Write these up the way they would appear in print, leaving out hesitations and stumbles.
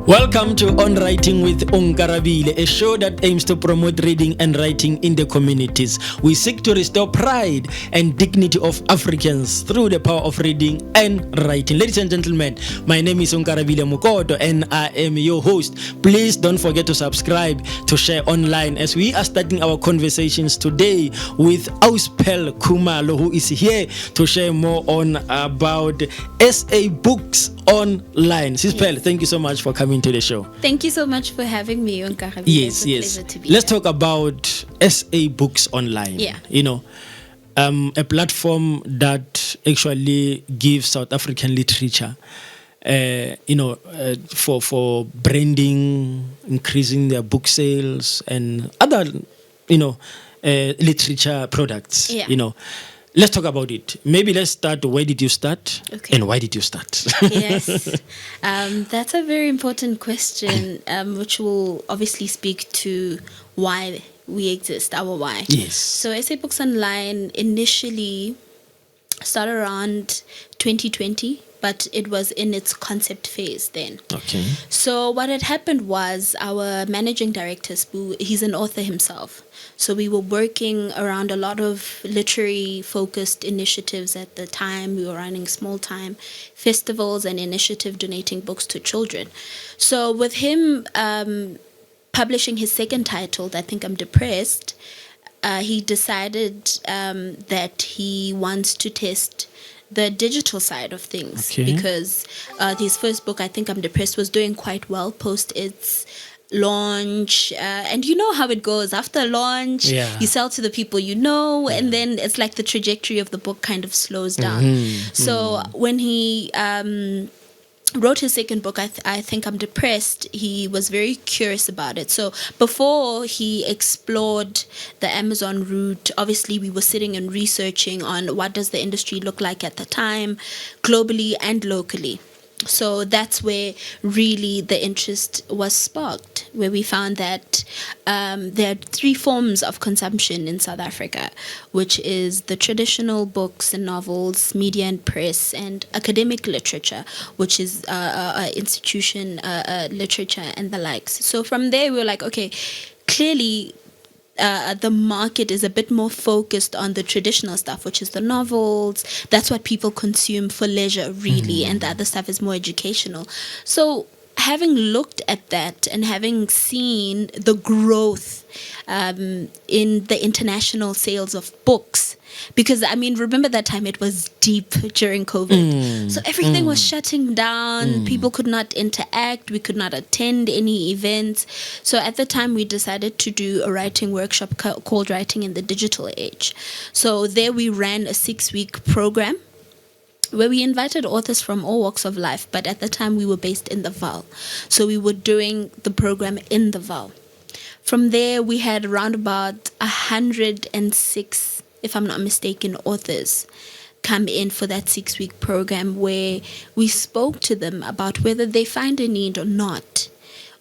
Welcome to On Writing with Onkarabile, a show that aims to promote reading and writing in the communities. We seek to restore pride and dignity of Africans through the power of reading and writing. Ladies and gentlemen, my name is Onkarabile Mokoto and I am your host. Please don't forget to subscribe, to share online as we are starting our conversations today with Pearl Khumalo, who is here to share more on about SA books online. Sis Pearl, thank you so much for coming to the show. Thank you so much for having me, Onkarabile. Yes. Pleasure to be Let's here. talk about SA books online. Yeah. A platform that actually gives South African literature, for branding, increasing their book sales and other, literature products. Yeah. Let's talk about it. Maybe let's start. Where did you start? Okay. And why did you start? Yes, that's a very important question, which will obviously speak to why we exist, our why. Yes. So SA Books Online initially started around 2020, but it was in its concept phase then. Okay. So what had happened was our managing director, Spoo, he's an author himself. So we were working around a lot of literary focused initiatives at the time. We were running small time festivals and initiative donating books to children. So with him publishing his second title, I Think I'm Depressed, he decided that he wants to test the digital side of things. Okay. Because his first book, I Think I'm Depressed, was doing quite well post its launch, and you know how it goes after launch. You sell to the people and then it's like the trajectory of the book kind of slows down. So when he wrote his second book, I Think I'm Depressed, he was very curious about it. So before he explored the Amazon route, obviously we were sitting and researching on what does the industry look like at the time, globally and locally. So that's where really the interest was sparked, where we found that there are three forms of consumption in South Africa, which is the traditional books and novels, media and press, and academic literature, which is institution literature and the likes. So from there, we were like, okay, clearly the market is a bit more focused on the traditional stuff, which is the novels. That's what people consume for leisure, really, and the other stuff is more educational. So having looked at that and having seen the growth in the international sales of books, because remember that time it was deep during COVID. So everything was shutting down. People could not interact. We could not attend any events. So at the time we decided to do a writing workshop called Writing in the Digital Age. So there we ran a 6-week program where we invited authors from all walks of life, but at the time we were based in the Vaal. So we were doing the program in the Vaal. From there we had around about 106, if I'm not mistaken, authors come in for that 6-week program, where we spoke to them about whether they find a need or not,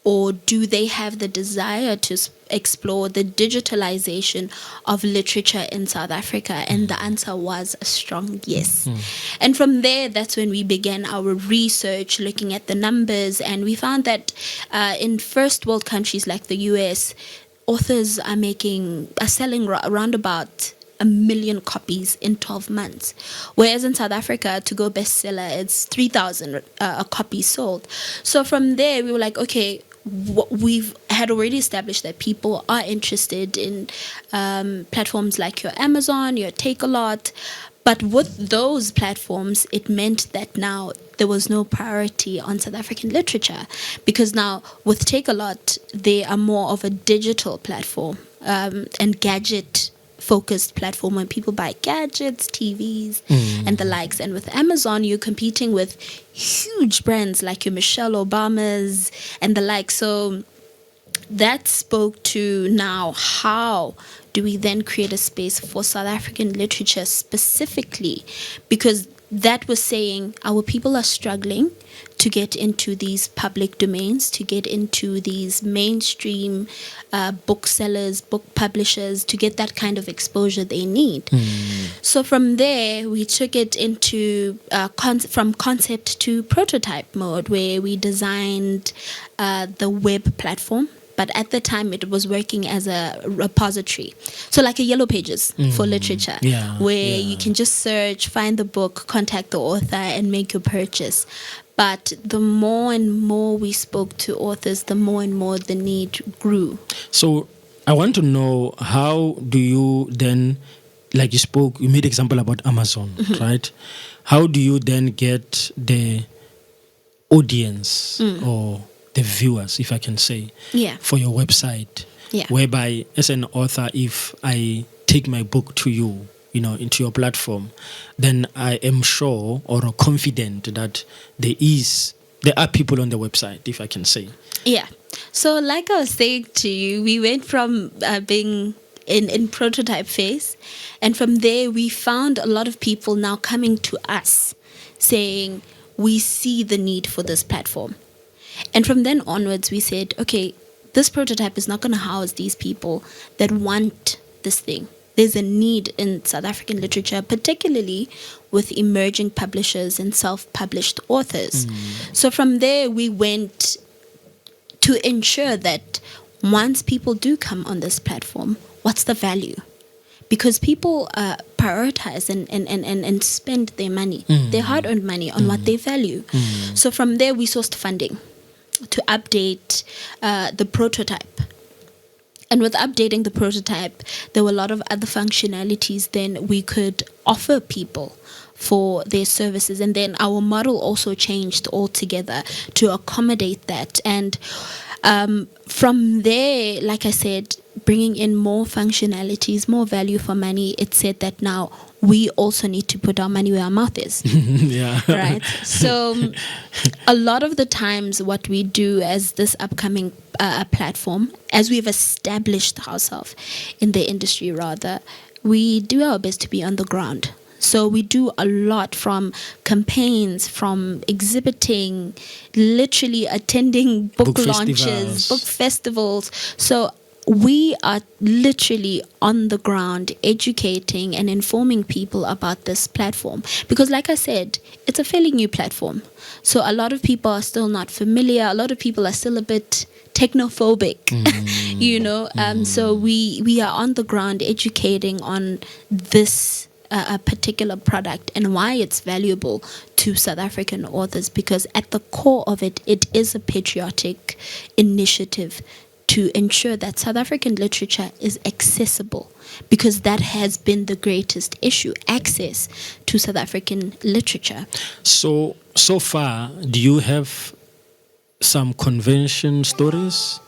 or do they have the desire to explore the digitalization of literature in South Africa? And the answer was a strong yes. And from there, that's when we began our research, looking at the numbers, and we found that in first world countries like the US, authors are selling around about 1 million copies in 12 months. Whereas in South Africa, to go bestseller, it's 3,000 copies sold. So from there, we were like, okay, we've had already established that people are interested in platforms like your Amazon, your Take-A-Lot. But with those platforms, it meant that now there was no priority on South African literature, because now with Take-A-Lot, they are more of a digital platform and gadget focused platform when people buy gadgets, TVs, and the likes. And with Amazon, you're competing with huge brands like your Michelle Obamas and the like. So that spoke to now how do we then create a space for South African literature specifically, because that was saying our people are struggling to get into these public domains, to get into these mainstream booksellers, book publishers, to get that kind of exposure they need. So from there, we took it into from concept to prototype mode, where we designed the web platform. But at the time, it was working as a repository. So like a Yellow Pages for literature, where you can just search, find the book, contact the author, and make your purchase. But the more and more we spoke to authors, the more and more the need grew. So I want to know, how do you then, like you made example about Amazon, right? How do you then get the audience or the viewers, if I can say, for your website? Whereby, as an author, if I take my book to you, into your platform, then I am sure or confident that there are people on the website, if I can say. Yeah. So like I was saying to you, we went from being in prototype phase, and from there we found a lot of people now coming to us saying, we see the need for this platform. And from then onwards, we said, okay, this prototype is not going to house these people that want this thing. There's a need in South African literature, particularly with emerging publishers and self-published authors. So from there, we went to ensure that once people do come on this platform, what's the value? Because people prioritize and spend their money, their hard-earned money, on what they value. So from there, we sourced funding to update the prototype. And with updating the prototype, there were a lot of other functionalities then we could offer people for their services. And then our model also changed altogether to accommodate that. And from there, like I said, bringing in more functionalities, more value for money, it said that now we also need to put our money where our mouth is. Right? So a lot of the times what we do as this upcoming platform, as we've established ourselves in the industry rather, we do our best to be on the ground. So we do a lot, from campaigns, from exhibiting, literally attending book launches, book festivals. So we are literally on the ground educating and informing people about this platform. Because like I said, it's a fairly new platform. So a lot of people are still not familiar. A lot of people are still a bit technophobic, So we are on the ground educating on this a particular product and why it's valuable to South African authors, because at the core of it, it is a patriotic initiative to ensure that South African literature is accessible, because that has been the greatest issue, access to South African literature. So far, do you have some convention stories?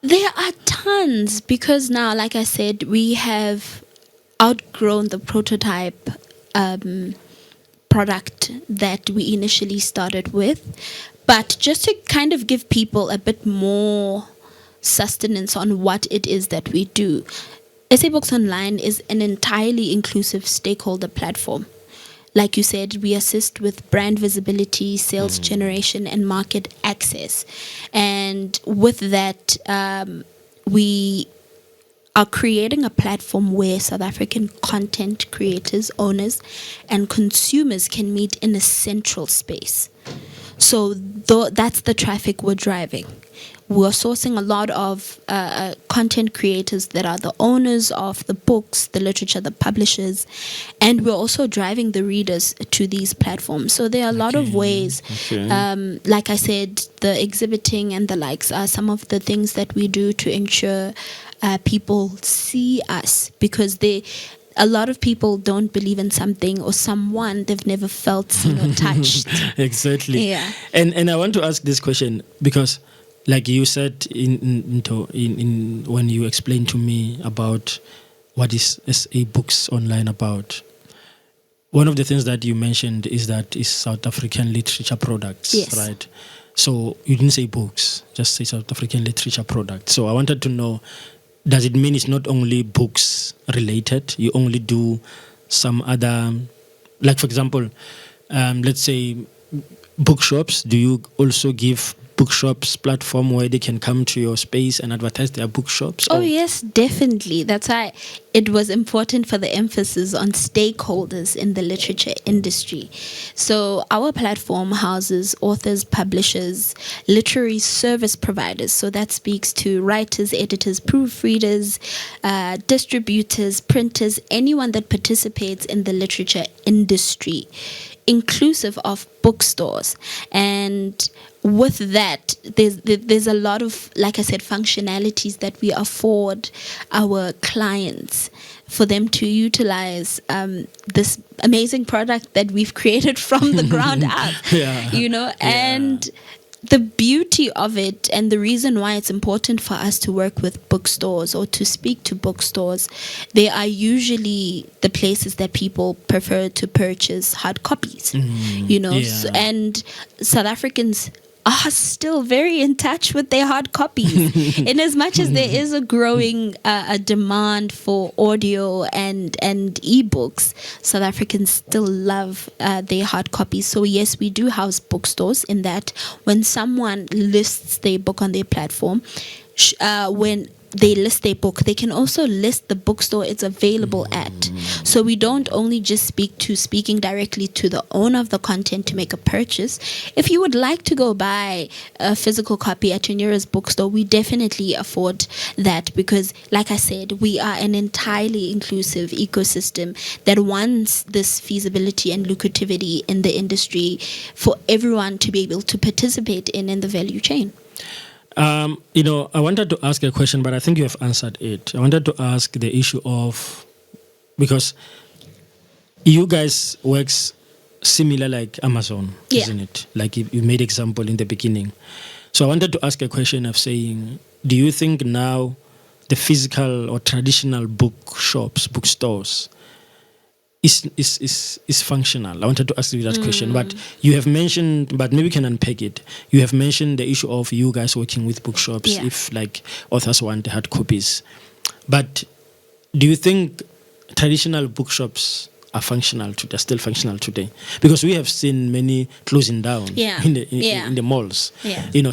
There are tons, because now, like I said, we have outgrown the prototype product that we initially started with. But just to kind of give people a bit more sustenance on what it is that we do, SA Books Online is an entirely inclusive stakeholder platform. Like you said, we assist with brand visibility, sales generation, and market access. And with that, we are creating a platform where South African content creators, owners, and consumers can meet in a central space. So that's the traffic we're driving. We're sourcing a lot of content creators that are the owners of the books, the literature, the publishers, and we're also driving the readers to these platforms. So there are a lot of ways. Like I said, the exhibiting and the likes are some of the things that we do to ensure people see us, because a lot of people don't believe in something or someone they've never felt, seen, or touched. Exactly. Yeah. And I want to ask this question because, like you said in when you explained to me about what is SA Books Online about, one of the things that you mentioned is that it's South African literature products, yes. right? So you didn't say books, just say South African literature products. So I wanted to know, does it mean it's not only books related? You only do some other like for example, let's say bookshops. Do you also give bookshops platform where they can come to your space and advertise their bookshops? Oh yes, definitely. That's why it was important for the emphasis on stakeholders in the literature industry. So our platform houses authors, publishers, literary service providers. So that speaks to writers, editors, proofreaders, distributors, printers, anyone that participates in the literature industry, inclusive of bookstores. And with that, there's a lot of, like I said, functionalities that we afford our clients for them to utilize this amazing product that we've created from the ground up. And the beauty of it, and the reason why it's important for us to work with bookstores or to speak to bookstores, they are usually the places that people prefer to purchase hard copies. And South Africans are still very in touch with their hard copies. In as much as there is a growing a demand for audio and ebooks, South Africans still love their hard copies. So yes, we do house bookstores in that when someone lists their book on their platform, when they list their book, they can also list the bookstore it's available at. So we don't only just speaking directly to the owner of the content to make a purchase. If you would like to go buy a physical copy at your nearest bookstore, we definitely afford that, because like I said, we are an entirely inclusive ecosystem that wants this feasibility and lucrativity in the industry for everyone to be able to participate in the value chain. I wanted to ask a question, but I think you have answered it. I wanted to ask the issue of, because you guys works similar like Amazon, isn't it? Like you made example in the beginning. So I wanted to ask a question of saying, do you think now the physical or traditional bookshops, bookstores, is functional? I wanted to ask you that question, but you have mentioned, but maybe we can unpack it. You have mentioned the issue of you guys working with bookshops if like authors want hard copies. But do you think traditional bookshops are functional today, are still functional today? Because we have seen many closing down in the malls.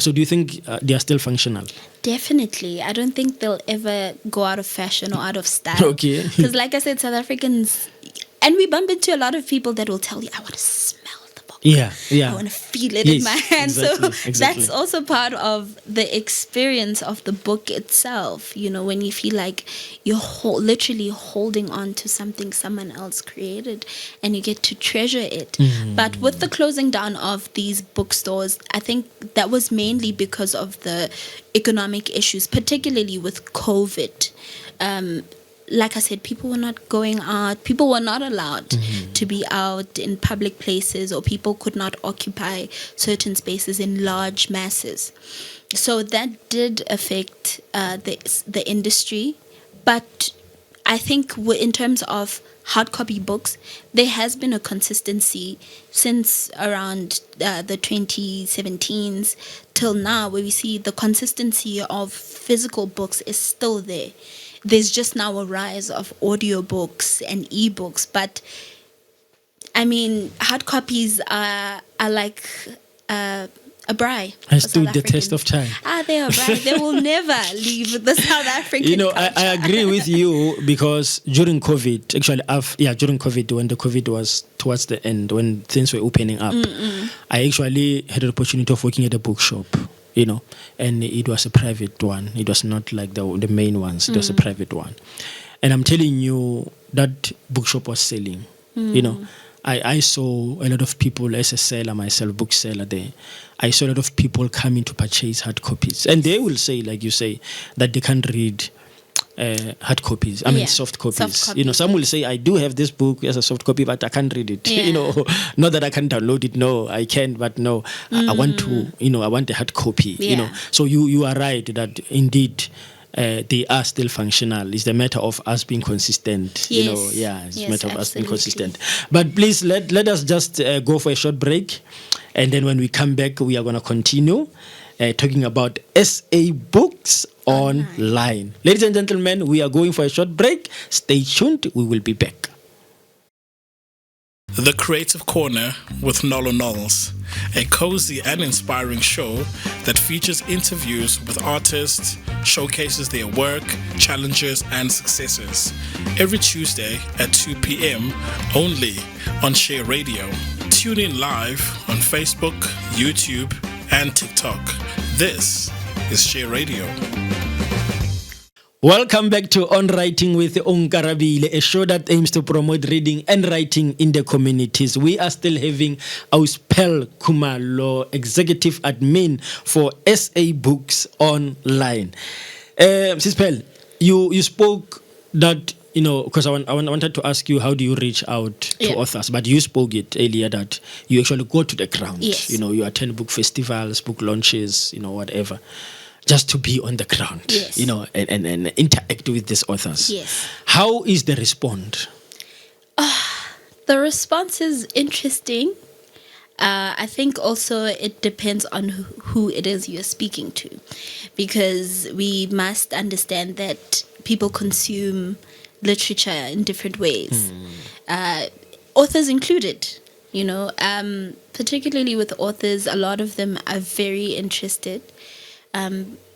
So do you think they are still functional? Definitely. I don't think they'll ever go out of fashion or out of style. Because like I said, South Africans, and we bump into a lot of people that will tell you, I want to smell the book. I want to feel it in my hand. Exactly. That's also part of the experience of the book itself. When you feel like you're literally holding on to something someone else created and you get to treasure it. But with the closing down of these bookstores, I think that was mainly because of the economic issues, particularly with COVID. Like I said, people were not going out. People were not allowed to be out in public places, or people could not occupy certain spaces in large masses. So that did affect the industry. But I think in terms of hard copy books, there has been a consistency since around the 2017s till now, where we see the consistency of physical books is still there. There's just now a rise of audiobooks and ebooks, but I mean, hard copies are like a braai. I stood the test of time. They are braai. They will never leave the South African culture. I agree with you, because during COVID, during COVID, when the COVID was towards the end, when things were opening up, I actually had an opportunity of working at a bookshop. And it was a private one. It was not like the main ones. It was a private one. And I'm telling you, that bookshop was selling. I saw a lot of people, as a seller myself, bookseller there. I saw a lot of people coming to purchase hard copies. And they will say, like you say, that they can't read hard copies. Soft copies. Some will say, I do have this book as a soft copy, but I can't read it. Not that I can download it. No, I can, but no, I want to. I want a hard copy. So you are right that indeed they are still functional. It's the matter of us being consistent. It's a matter of us being consistent. But please let us just go for a short break, and then when we come back, we are going to continue talking about SA Books Online. Ladies and gentlemen, we are going for a short break. Stay tuned. We will be back. The Creative Corner with Nolu Knowles, a cozy and inspiring show that features interviews with artists, showcases their work, challenges, and successes. Every Tuesday at 2 p.m. only on Share Radio. Tune in live on Facebook, YouTube, and TikTok. This is Share Radio. Welcome back to On Writing with Onkarabile, a show that aims to promote reading and writing in the communities. We are still having Pearl Khumalo, Executive Admin for SA Books Online. Sis Pearl, you spoke that, because I wanted to ask you, how do you reach out to authors? But you spoke it earlier that you actually go to the ground. Yes. You attend book festivals, book launches, whatever. Just to be on the ground, yes. And interact with these authors. Yes. How is the response? The response is interesting. I think also it depends on who it is you're speaking to, because we must understand that people consume literature in different ways, authors included. Particularly with authors, a lot of them are very interested.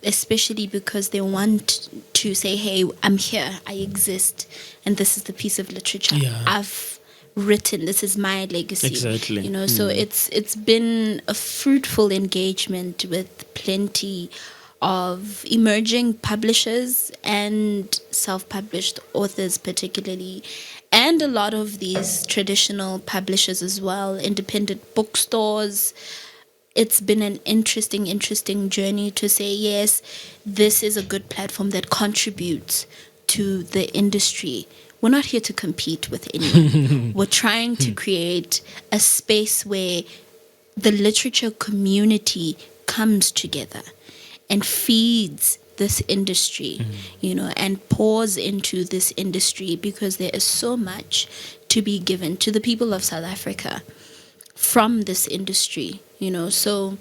Especially because they want to say, hey, I'm here, I exist, and this is the piece of literature I've written, this is my legacy. Exactly. So it's been a fruitful engagement with plenty of emerging publishers and self-published authors particularly, and a lot of these traditional publishers as well, independent bookstores. It's been an interesting journey to say, yes, this is a good platform that contributes to the industry. We're not here to compete with anyone. We're trying to create a space where the literature community comes together and feeds this industry, and pours into this industry, because there is so much to be given to the people of South Africa from this industry. So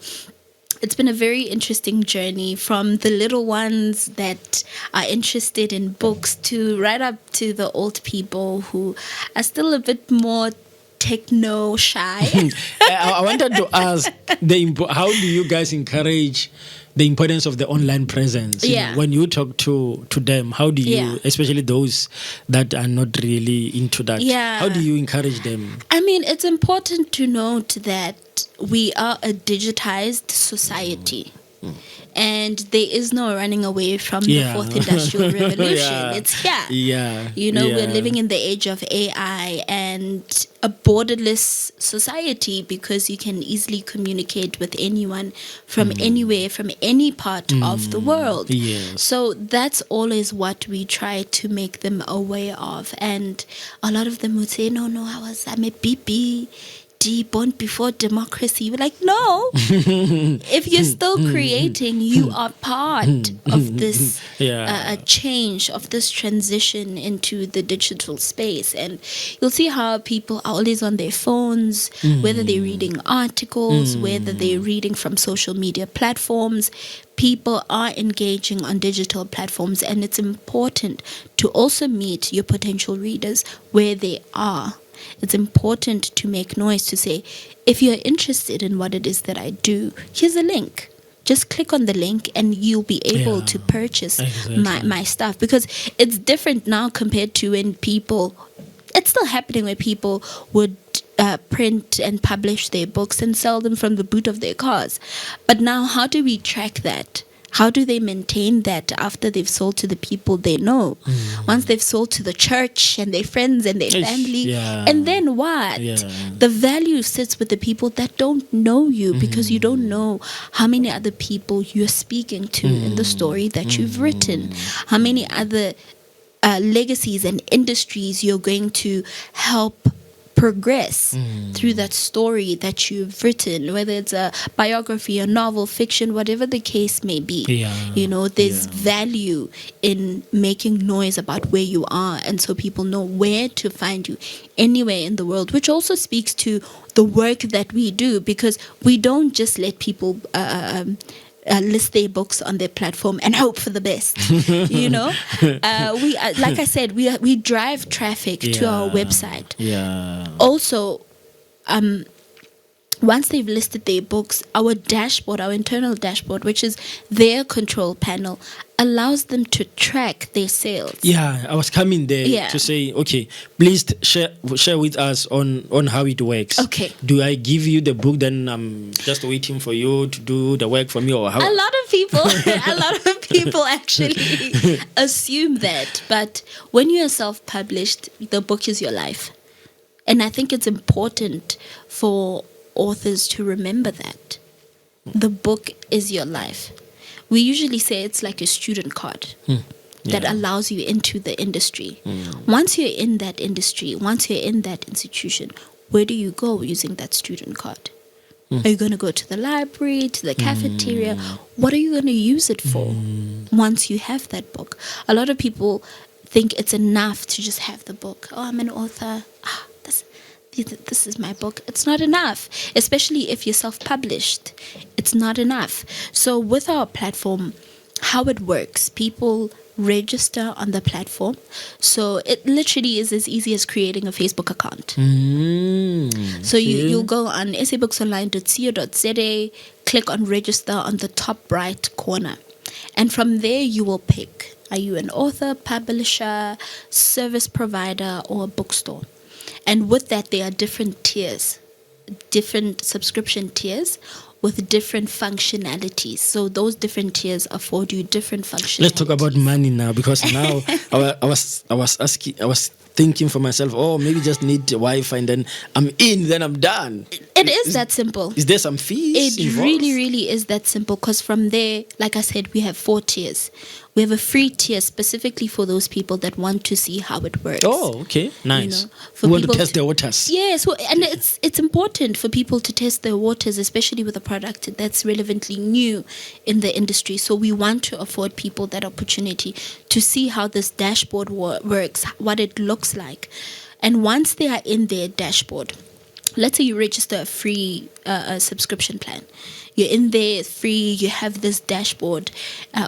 it's been a very interesting journey, from the little ones that are interested in books to right up to the old people who are still a bit more techno shy. I wanted to ask, how do you guys encourage the importance of the online presence? When you talk to them, how do you, especially those that are not really into that, how do you encourage them? It's important to note that we are a digitized society. And there is no running away from the fourth industrial revolution. It's here. We're living in the age of AI and a borderless society, because you can easily communicate with anyone from anywhere, from any part of the world. So that's always what we try to make them aware of. And a lot of them would say, no, I'm a BB. Born before democracy. We're like, no. If you're still creating, you are part of this change, of this transition into the digital space. And you'll see how people are always on their phones, whether they're reading articles, whether they're reading from social media platforms. People are engaging on digital platforms, and it's important to also meet your potential readers where they are. It's important to make noise, to say, if you're interested in what it is that I do, here's a link. Just click on the link and you'll be able to purchase my stuff. Because it's different now compared to when it's still happening where people would print and publish their books and sell them from the boot of their cars. But now, how do we track that? How do they maintain that after they've sold to the people they know? Once they've sold to the church and their friends and their family, and then what? The value sits with the people that don't know you, because you don't know how many other people you're speaking to in the story that you've written, how many other legacies and industries you're going to help progress through that story that you've written, whether it's a biography, a novel, fiction, whatever the case may be. There's value in making noise about where you are, and so people know where to find you anywhere in the world, which also speaks to the work that we do, because we don't just let people list their books on their platform and hope for the best. We like I said, we drive traffic to our website. Also, once they've listed their books, our dashboard, our internal dashboard, which is their control panel, allows them to track their sales. Yeah, I was coming there to say, okay, please share with us on how it works. Okay. Do I give you the book, then I'm just waiting for you to do the work for me, or how? A lot of people actually assume that, but when you are self-published, the book is your life. And I think it's important for authors to remember that the book is your life. We usually say it's like a student card that allows you into the industry. Once you're in that industry, once you're in that institution, where do you go using that student card? Are you going to go to the library, to the cafeteria? What are you going to use it for once you have that book? A lot of people think it's enough to just have the book. Oh, I'm an author. This is my book. It's not enough, especially if you're self-published. It's not enough. So with our platform, how it works, people register on the platform. So it literally is as easy as creating a Facebook account. So you'll go on sabooksonline.co.za, click on register on the top right corner. And from there you will pick, are you an author, publisher, service provider, or a bookstore? And with that, there are different tiers, different subscription tiers with different functionalities. So those different tiers afford you different functionalities. Let's talk about money now, because now I was thinking for myself, oh, maybe just need Wi-Fi and then I'm in, then I'm done. It is that simple. Is there some fees It involved? really is that simple, because from there, like I said, we have 4 tiers. We have a free tier specifically for those people that want to see how it works. Oh, okay. Nice. For we want to people test the waters. Yes, and it's important for people to test their waters, especially with a product that's relevantly new in the industry. So we want to afford people that opportunity to see how this dashboard works, what it looks like. And once they are in their dashboard, let's say you register a free subscription plan. You're in there free, you have this dashboard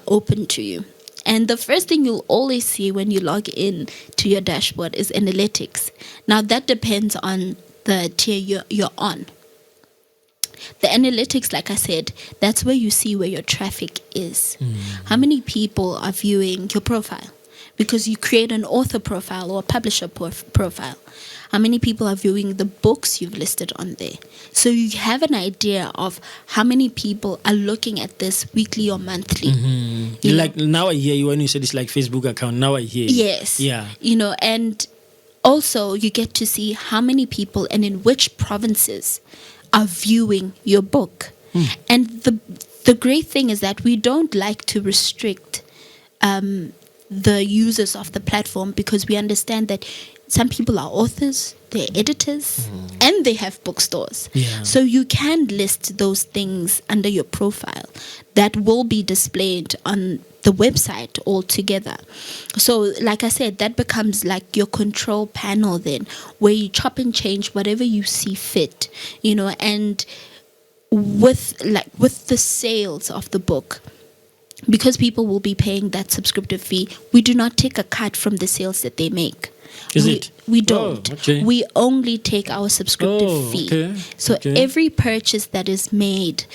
open to you. And the first thing you'll always see when you log in to your dashboard is analytics. Now that depends on the tier you're on. The analytics, like I said, that's where you see where your traffic is. How many people are viewing your profile? Because you create an author profile or a publisher profile. How many people are viewing the books you've listed on there? So you have an idea of how many people are looking at this weekly or monthly. Like now I hear you when you said it's like Facebook account. Now I hear you. Yes. Yeah. And also you get to see how many people and in which provinces are viewing your book. And the great thing is that we don't like to restrict the users of the platform, because we understand that some people are authors, they're editors, and they have bookstores. Yeah. So you can list those things under your profile that will be displayed on the website altogether. So like I said, that becomes like your control panel then, where you chop and change whatever you see fit, and with the sales of the book, because people will be paying that subscriptive fee, we do not take a cut from the sales that they make. We don't. Oh, okay. We only take our subscriptive fee. Okay. So every purchase that is made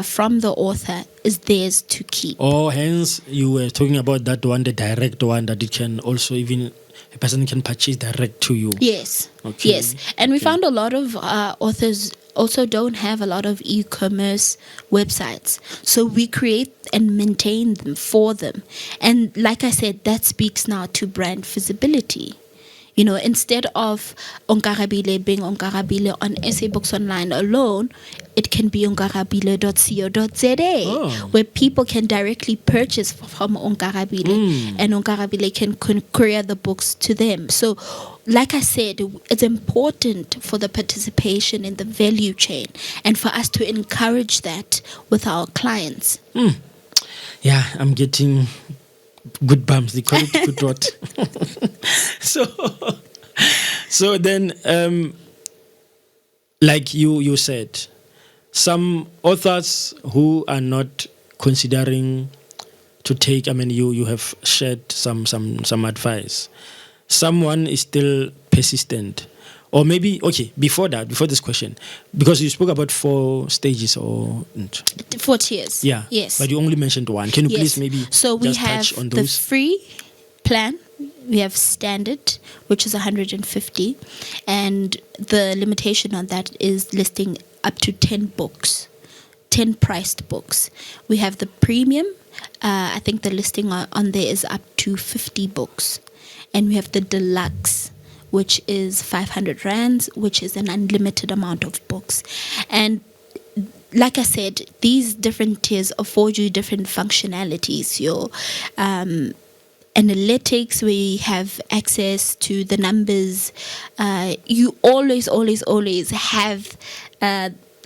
from the author is theirs to keep. Oh, hence you were talking about that one, the direct one, that it can also even a person can purchase direct to you. Yes. Okay. Yes. And we found a lot of authors also don't have a lot of e-commerce websites. So we create and maintain them for them. And like I said, that speaks now to brand visibility. Instead of Onkarabile being Onkarabile on SA Books Online alone, it can be onkarabile.co.za, where people can directly purchase from Onkarabile, and Onkarabile can courier the books to them. So, like I said, it's important for the participation in the value chain and for us to encourage that with our clients. Yeah, I'm getting good bumps. They call it good rot. So then, like you said, some authors who are not considering to take, you have shared some advice. Someone is still persistent. Or maybe, okay, before this question, because you spoke about 4 stages or 4 tiers. Yeah. Yes. But you only mentioned one. Can you please maybe so we just have touch on the those? free plan. We have standard, which is 150, and the limitation on that is listing up to 10 books, 10 priced books. We have the premium. I think the listing on there is up to 50 books, and we have the deluxe, which is 500 rands, which is an unlimited amount of books. And like I said, these different tiers afford you different functionalities. Your analytics, where you have access to the numbers. You always have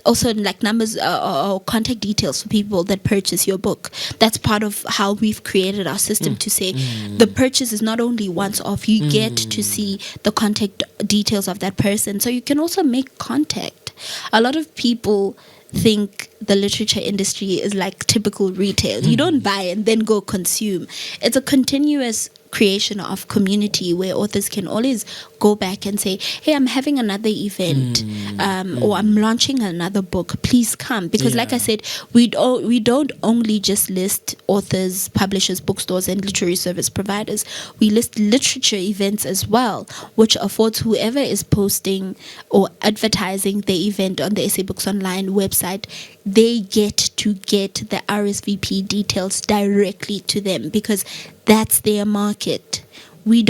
also like numbers or contact details for people that purchase your book. That's part of how we've created our system to say the purchase is not only once off, you get to see the contact details of that person, so you can also make contact. A lot of people think the literature industry is like typical retail. You don't buy and then go consume. It's a continuous creation of community where authors can always go back and say, hey, I'm having another event, or I'm launching another book, please come. Because like I said, we don't only just list authors, publishers, bookstores and literary service providers. We list literature events as well, which affords whoever is posting or advertising the event on the SA Books Online website, they get to get the RSVP details directly to them, because that's their market. We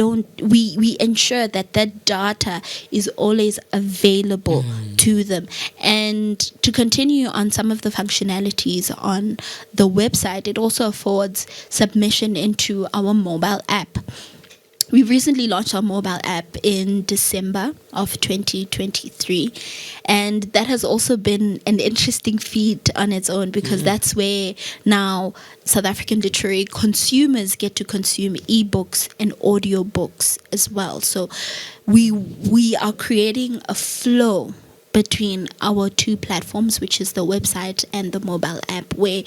ensure that data is always available to them. And to continue on some of the functionalities on the website, it also affords submission into our mobile app. We recently launched our mobile app in December of 2023, and that has also been an interesting feat on its own, because that's where now South African literary consumers get to consume ebooks and audiobooks as well. So we are creating a flow between our 2 platforms, which is the website and the mobile app, where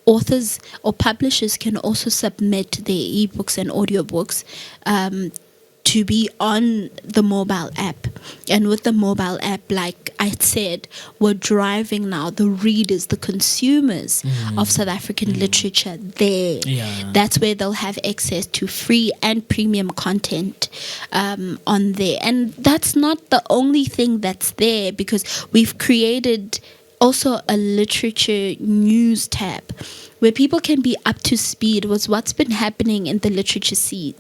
authors or publishers can also submit their ebooks and audiobooks to be on the mobile app. And with the mobile app, like I said, we're driving now the readers, the consumers of South African literature there. That's where they'll have access to free and premium content on there. And that's not the only thing that's there, because we've created also a literature news tab where people can be up to speed with what's been happening in the literature scene.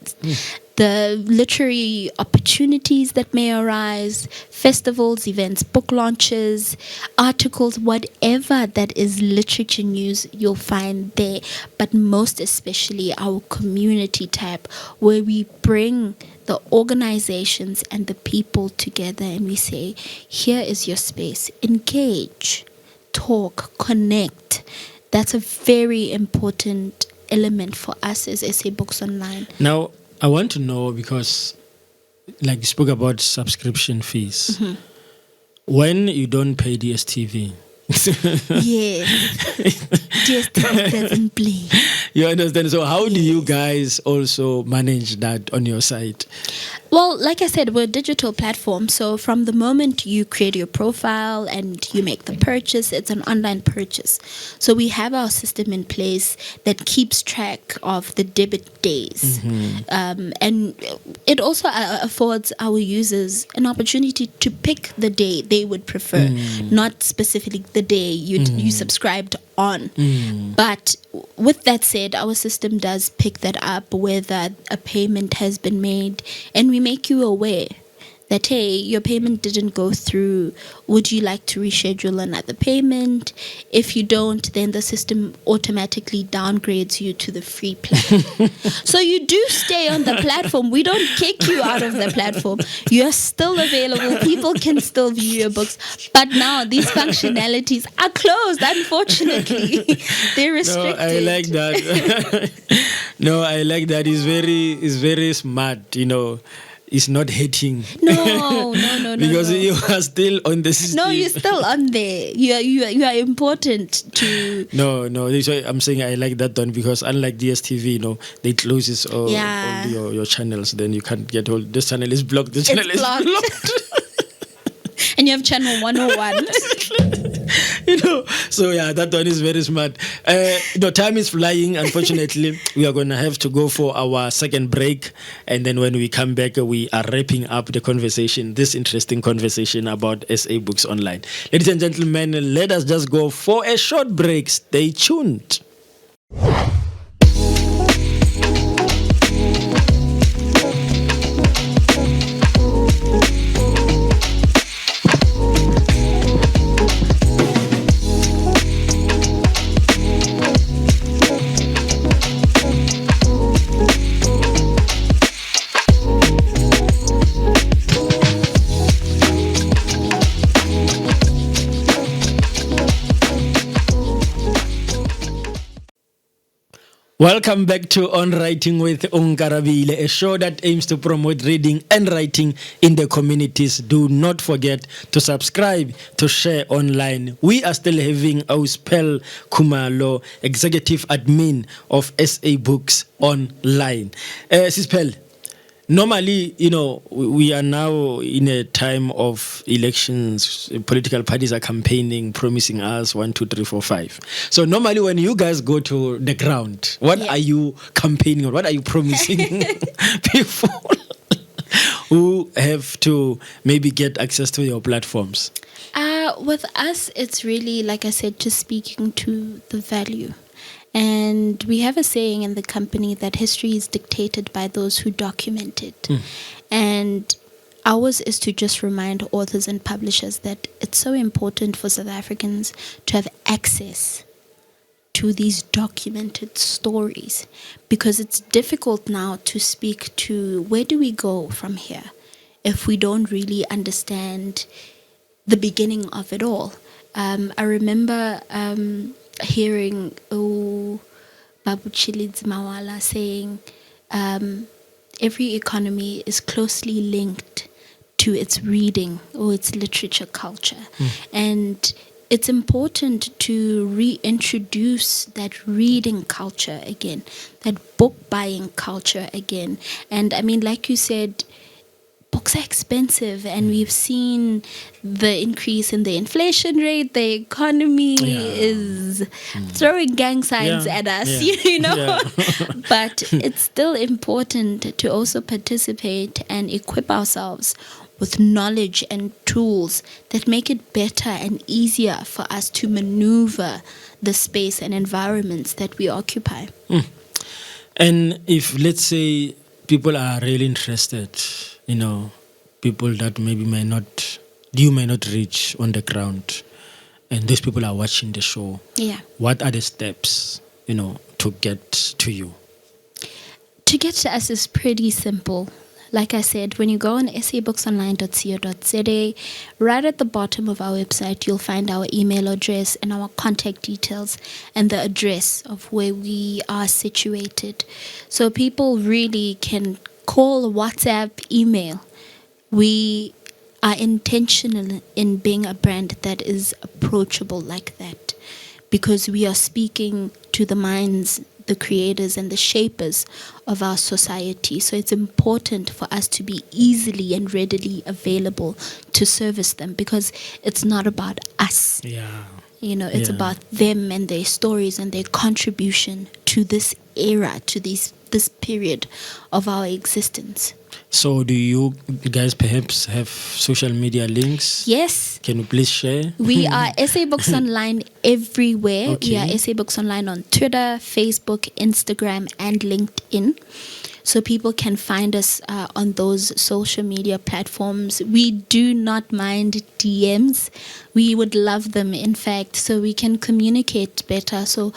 The literary opportunities that may arise, festivals, events, book launches, articles, whatever that is literature news, you'll find there. But most especially our community tab, where we bring the organizations and the people together and we say, here is your space. Engage, talk, connect. That's a very important element for us as SA Books Online. Now, I want to know, because like you spoke about subscription fees. When you don't pay DSTV. Yes. DSTV doesn't play. You understand? So how do you guys also manage that on your site? Well, like I said, we're a digital platform. So from the moment you create your profile and you make the purchase, it's an online purchase. So we have our system in place that keeps track of the debit days. And it also affords our users an opportunity to pick the day they would prefer, not specifically the day you subscribed on. But with that said, our system does pick that up, whether a payment has been made, and we make you aware that, hey, your payment didn't go through. Would you like to reschedule another payment? If you don't, then the system automatically downgrades you to the free plan. So you do stay on the platform. We don't kick you out of the platform. You're still available. People can still view your books. But now these functionalities are closed, unfortunately. They're restricted. No, I like that. No, I like that. It's very smart, you know. It's not hating. No. Because you are still on the system. No, you're still on there. You are important to. No. That's why I'm saying I like that one, because unlike DSTV, you know, they close all your channels. Then you can't get hold. This channel is blocked. This channel is blocked. And you have channel 101. So yeah, that one is very smart. Time is flying. Unfortunately, we are going to have to go for our second break. And then when we come back, we are wrapping up the conversation, this interesting conversation about SA Books Online. Ladies and gentlemen, let us just go for a short break. Stay tuned. Welcome back to On Writing with Onkarabile, a show that aims to promote reading and writing in the communities. Do not forget to subscribe, to share online. We are still having Pearl Khumalo, Executive Admin of SA Books Online. Sis Pearl, normally, we are now in a time of elections. Political parties are campaigning, promising us 1, 2, 3, 4, 5. So normally when you guys go to the ground, what are you campaigning on? What are you promising people who have to maybe get access to your platforms? With us, it's really, like I said, just speaking to the value. And we have a saying in the company that history is dictated by those who document it. And ours is to just remind authors and publishers that it's so important for South Africans to have access to these documented stories, because it's difficult now to speak to where do we go from here if we don't really understand the beginning of it all. I remember hearing Babu Chilid's Mawala saying every economy is closely linked to its reading or its literature culture. And it's important to reintroduce that reading culture again, that book buying culture again. And I mean, like you said, books are expensive, and we've seen the increase in the inflation rate. The economy is throwing gang signs at us, But it's still important to also participate and equip ourselves with knowledge and tools that make it better and easier for us to maneuver the space and environments that we occupy. And if, let's say, people are really interested, people that maybe you may not reach on the ground, and those people are watching the show. What are the steps, to get to you? To get to us is pretty simple. Like I said, when you go on sabooksonline.co.za, right at the bottom of our website, you'll find our email address and our contact details and the address of where we are situated. So people really can call, WhatsApp, email. We are intentional in being a brand that is approachable like that, because we are speaking to the minds, the creators and the shapers of our society. So it's important for us to be easily and readily available to service them, because it's not about us. It's about them and their stories and their contribution to this era, to this period of our existence. So do you guys perhaps have social media links? Yes. Can you please share? We are SA Books Online everywhere. Okay. We are SA Books Online on Twitter, Facebook, Instagram, and LinkedIn. So people can find us on those social media platforms. We do not mind DMs. We would love them, in fact, so we can communicate better. So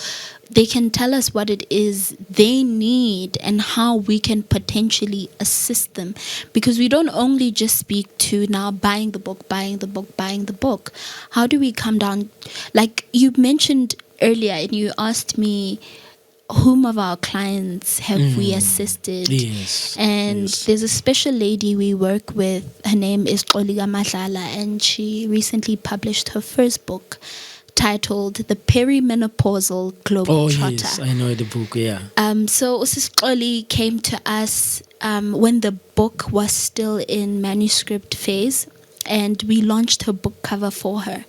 they can tell us what it is they need and how we can potentially assist them. Because we don't only just speak to now buying the book. How do we come down? Like you mentioned earlier, and you asked me, whom of our clients have we assisted? Yes. And there's a special lady we work with. Her name is Nondalana, and she recently published her first book titled The Perimenopausal Globetrotter. Yes, I know the book, So Usis Xoli came to us when the book was still in manuscript phase. and we launched her book cover for her.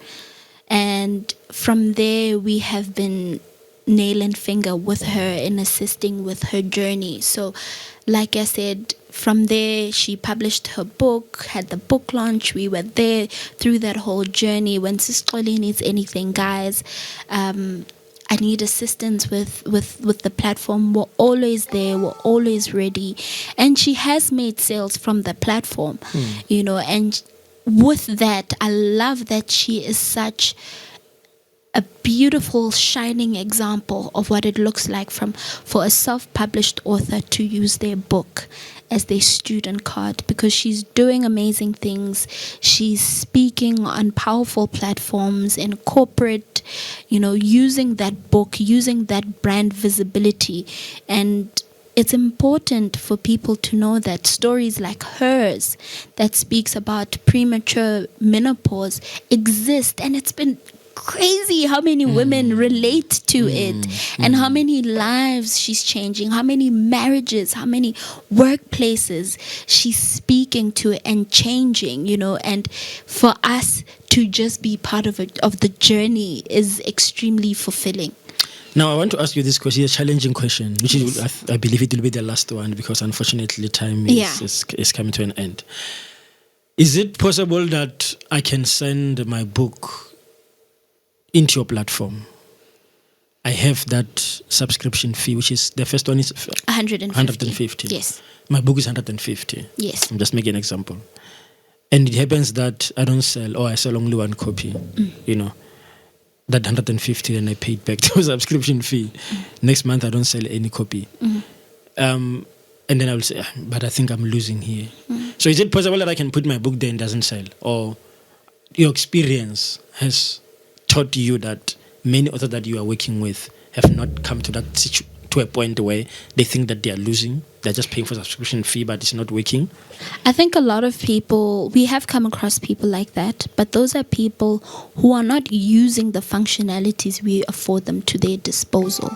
And from there, we have been nail and finger with her in assisting with her journey. So, like I said, from there, she published her book, had the book launch. We were there through that whole journey. When Sistroli needs anything, guys, I need assistance with the platform. We're always there. We're always ready. And she has made sales from the platform, and with that, I love that she is such a beautiful, shining example of what it looks like for a self-published author to use their book as their student card, because she's doing amazing things. She's speaking on powerful platforms in corporate, using that book, using that brand visibility. And it's important for people to know that stories like hers that speaks about premature menopause exist, and it's been crazy how many women relate to it, and how many lives she's changing, how many marriages, how many workplaces she's speaking to and changing, and for us to just be part of the journey is extremely fulfilling. Now, I want to ask you this question, a challenging question, which is, I believe it will be the last one, because unfortunately time is coming to an end. Is it possible that I can send my book into your platform? I have that subscription fee, which is, the first one is 150. Yes. My book is 150. Yes. I'm just making an example. And it happens that I don't sell, or I sell only one copy, that 150, and I paid back the subscription fee. Next month, I don't sell any copy. And then I will say, but I think I'm losing here. So is it possible that I can put my book there and doesn't sell? Or your experience has taught you that many authors that you are working with have not come to that to a point where they think that they are losing? They're just paying for subscription fee, but it's not working? I think a lot of people, we have come across people like that, but those are people who are not using the functionalities we afford them to their disposal.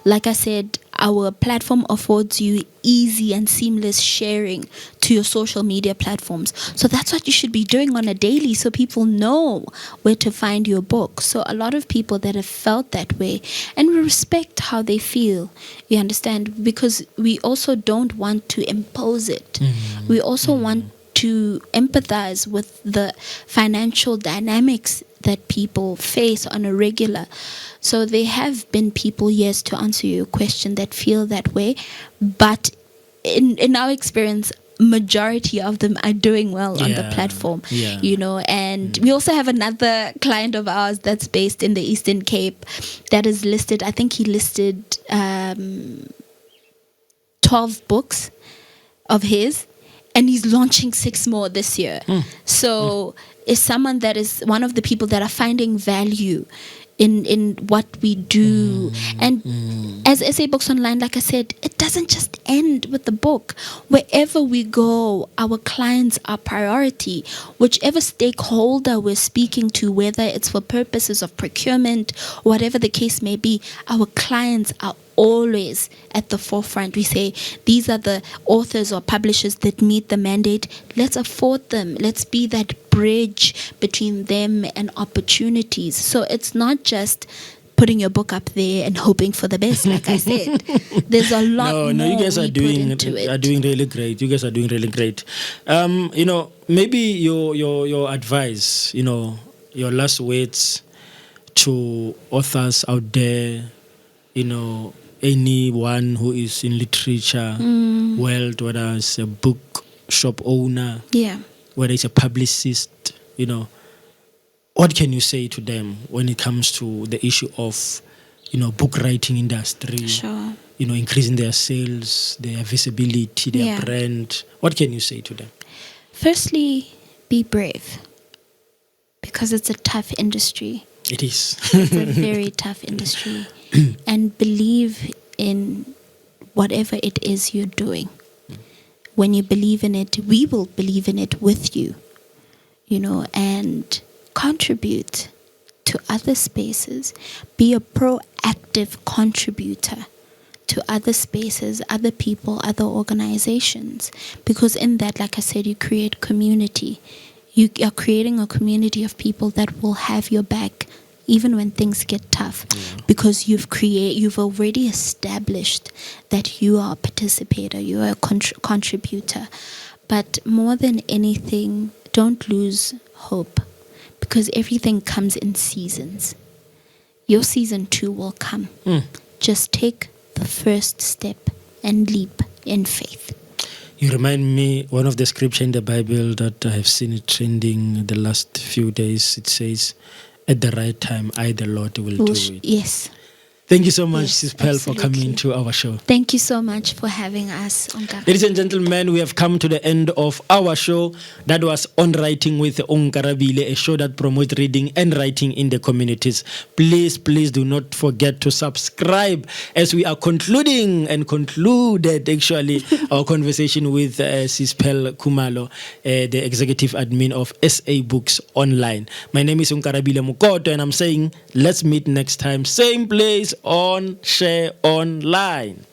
Like I said, our platform affords you easy and seamless sharing to your social media platforms. So that's what you should be doing on a daily, so people know where to find your book. So a lot of people that have felt that way, and we respect how they feel, you understand, because we also don't want to impose it. We also want to empathize with the financial dynamics that people face on a regular. So there have been people, yes, to answer your question, that feel that way, but in our experience, majority of them are doing well on the platform, and we also have another client of ours that's based in the Eastern Cape that is listed, I think he listed 12 books of his, and he's launching 6 more this year. So is someone that is one of the people that are finding value in what we do. And as SA Books Online, like I said, it doesn't just end with the book. Wherever we go, our clients are priority. Whichever stakeholder we're speaking to, whether it's for purposes of procurement, whatever the case may be, our clients are always at the forefront. We say, these are the authors or publishers that meet the mandate. Let's afford them. Let's be that bridge between them and opportunities. So it's not just putting your book up there and hoping for the best, like I said. There's a lot more you guys are doing really great. You guys are doing really great. Maybe your advice, your last words to authors out there, anyone who is in literature world, whether it's a book shop owner, whether it's a publicist, what can you say to them when it comes to the issue of, book writing industry, Sure. Increasing their sales, their visibility, their brand? What can you say to them? Firstly, be brave, because it's a tough industry. It is. It's a very tough industry. And believe in whatever it is you're doing. When you believe in it, we will believe in it with you, and contribute to other spaces. Be a proactive contributor to other spaces, other people, other organizations. Because in that, like I said, you create community. You are creating a community of people that will have your back even when things get tough, because you've already established that you are a participator, you are a contributor. But more than anything, don't lose hope, because everything comes in seasons. Your season 2 will come. Just take the first step and leap in faith. You remind me one of the scripture in the Bible that I have seen it trending the last few days. It says, "At the right time, I, the Lord, will do it." Yes. Thank you so much, Yes, Sis Pearl, for absolutely. coming to our show. Thank you so much for having us, Onkarabile. Ladies and gentlemen, we have come to the end of our show. That was On Writing with Onkarabile, a show that promotes reading and writing in the communities. Please do not forget to subscribe as we are concluded actually our conversation with Sis Pearl Khumalo, the executive admin of SA Books Online. My name is Onkarabile Mokoto, and I'm saying let's meet next time, same place on Share Online.